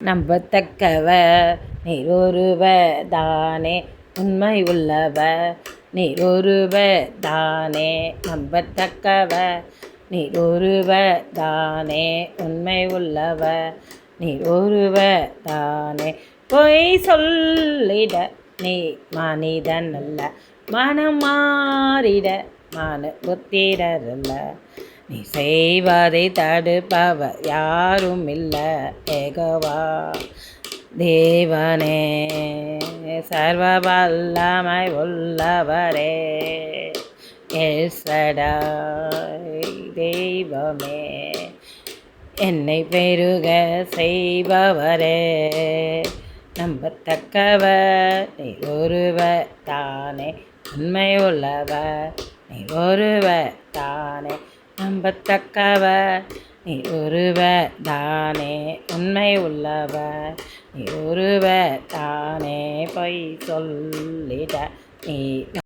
நம்பத்தக்கவ நீரொருவ தானே உண்மை உள்ளவ நீரொருவ தானே நம்பத்தக்கவ நீரொருவ தானே உண்மை உள்ளவ நீரொருவ தானே பொய் சொல்லிட நீ மனிதன் அல்ல மனம் மாறிட மன புத்திரல்ல நீ செய்வதை தடுப்பவர் யாரும் இல்லை ஏகவா தேவனே சர்வ வல்லமை உள்ளவரே எல்சடாய் தெய்வமே என்னை பெருக செய்பவரே நம்பத்தக்கவர் நீ ஒருவர் தானே உண்மை உள்ளவர் நீ ஒருவர் தானே நம்பத்தக்கவர் நீ ஒருவர் தானே உண்மை உள்ளவர் நீ ஒருவர் தானே பொய் சொல்லிட நீ